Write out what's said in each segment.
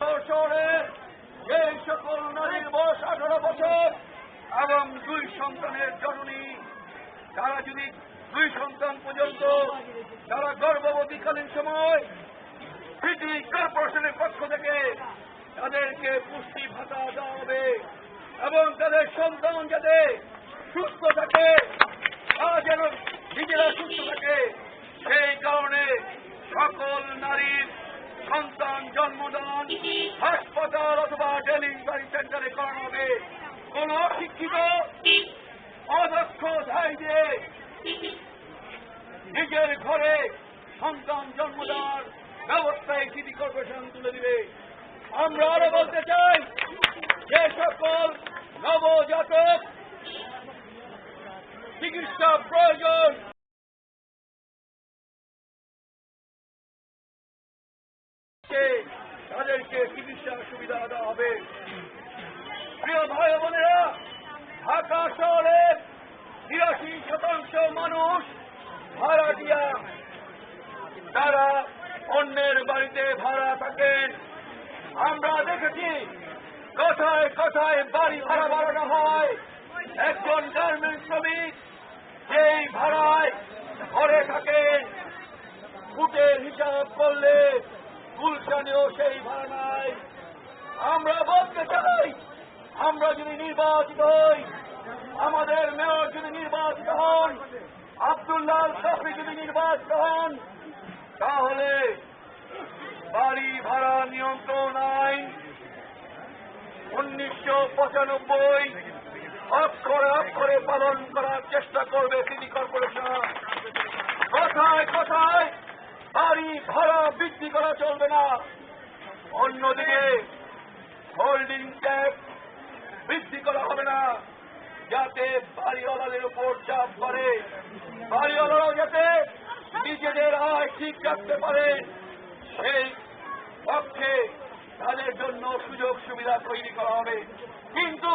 শহরের এই সকল নারীর বয়স 18 বছর এবং 2 সন্তানের জননী, তারা যদি 2 সন্তান পর্যন্ত তারা গর্ভবতীকালীন সময় সিটি কর্পোরেশনের পক্ষ থেকে তাদেরকে পুষ্টি ভাতা দেওয়া হবে এবং তাদের সন্তান যাতে সুস্থ থাকে, তারা যেন নিজেরা সুস্থ থাকে, সেই কারণে সকল নারীর সন্তান জন্মদান হাসপাতাল অথবা ডেলিভারি সেন্টারে করানো হবে। কোন অশিক্ষিত অদক্ষ ধাই দিয়ে নিজের ঘরে সন্তান জন্ম দেওয়ার ব্যবস্থায় সিটি কর্পোরেশন তুলে দিবে। আমরা আরো বলতে চাই, যে সকল নবজাতক চিকিৎসা প্রয়োজন তাদেরকে চিকিৎসার সুবিধা দেওয়া হবে। প্রিয় ভাই বোনেরা, ঢাকা শহরের ৮৩% মানুষ ভাড়াটিয়া, তারা অন্যের বাড়িতে ভাড়া থাকেন। আমরা দেখেছি কোথায় কোথায় বাড়ি ভাড়া বাড়ানো হয়। একজন গার্মেন্টস শ্রমিক সেই ভাড়ায় ঘরে থাকেন, ফুটের হিসাব করলে গুলশানেও সেই ভাড়া নাই। আমরা বলতে চাই, আমরা যদি নির্বাচিত হই, আমাদের মেয়র যদি নির্বাচিত হন, আব্দুল্লাহ শফি যদি নির্বাচিত হন, তাহলে বাড়ি ভাড়া নিয়ন্ত্রণ আইন 1995 অক্ষরে অক্ষরে পালন করার চেষ্টা করবে সিটি কর্পোরেশন। কোথায় কোথায় বাড়ি ভাড়া বৃদ্ধি করা চলবে না। অন্যদিকে হোল্ডিং ট্যাক্স বৃদ্ধি করা হবে না, যাতে বাড়িওয়ালাদের উপর চাপ পড়ে, বাড়িওয়ালারাও যাতে নিজেদের আয় ঠিক রাখতে পারে, সেই পক্ষে তাদের জন্য সুযোগ সুবিধা তৈরি করা হবে। কিন্তু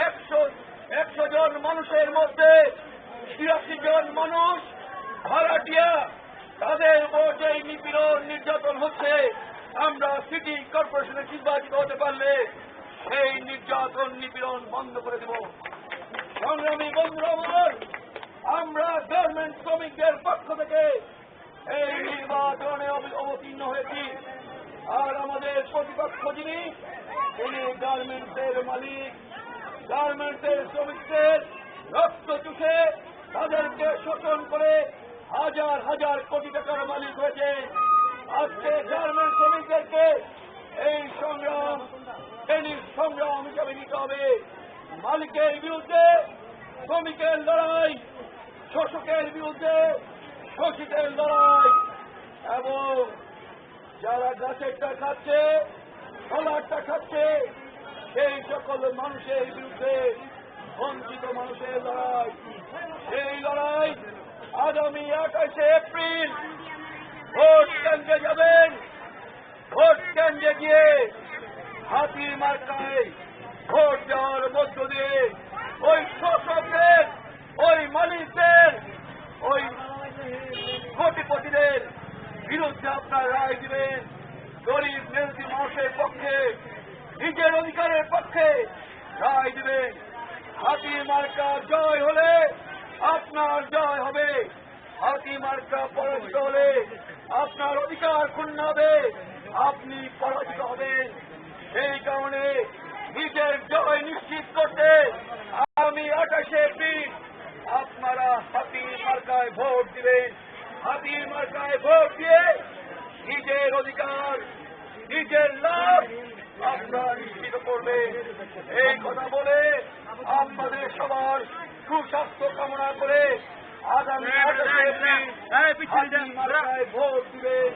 100 জন মানুষের মধ্যে ৮৬ জন মানুষ ভাড়াটিয়া, তাদের উপর যে নিপীড়ন নির্যাতন হচ্ছে, আমরা সিটি কর্পোরেশনে নির্বাচিত হতে পারলে সেই নির্যাতন নিপীড়ন বন্ধ করে দেব। সংগ্রামী বন্ধুরা আমার, আমরা গার্মেন্ট শ্রমিকদের পক্ষ থেকে এই নির্বাচনে অবতীর্ণ হয়েছি। আর আমাদের প্রতিপক্ষ যিনি, তিনি গার্মেন্টসের মালিক, গার্মেন্টসের শ্রমিকদের রক্ত চুষে তাদেরকে শোষণ করে হাজার হাজার কোটি টাকার মালিক হয়েছে। আজকে গার্মেন্ট শ্রমিকদেরকে এই সংগ্রাম সংগ্রাম হিসাবে নিতে হবে। মালিকের বিরুদ্ধে শ্রমিকের লড়াই, শোষকের বিরুদ্ধে শোষিতের লড়াই, এবং যারা গাছেরটা খাচ্ছে, ফলারটা খাচ্ছে, সেই সকল মানুষের বিরুদ্ধে বঞ্চিত মানুষের লড়াই। সেই লড়াই আগামী 28 এপ্রিল ভোট কেন্দ্রে যাবেন। ভোট কেন্দ্রে গিয়ে হাতি মার্কায় ভোট দেওয়ার মধ্য দিয়ে ওই শোষকদের, ওই মালিকদের, ওই কোটিপতিদের বিরুদ্ধে আপনার রায় দিবেন। গরিব মেহনতি মানুষের পক্ষে, নিজের অধিকারের পক্ষে রায় দিবেন। হাতি মার্কা জয় হলে আপনার জয় হবে, হাতি মার্কা পরাজিত হলে আপনার অধিকার ক্ষুণ্ণ হবে, আপনি পরাজিত হবেন। সেই কারণে নিজের জয় নিশ্চিত করতে আগামী 28 এপ্রিল আপনারা হাতি মার্কায় ভোট দিবেন। হাতি মার্কায় ভোট দিয়ে নিজের অধিকার, নিজের লাভ আপনারা নিশ্চিত করবেন। এই কথা বলে আপনাদের সবার সুস্বাস্থ্য কামনা করে আগামী 28 এপ্রিল হাতি মার্কায় ভোট দিবেন,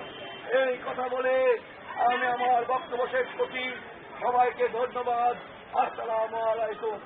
এই কথা বলে আমি আমার বক্তব্য শেষ করছি। সবাইকে ধন্যবাদ। আসসালামু আলাইকুম।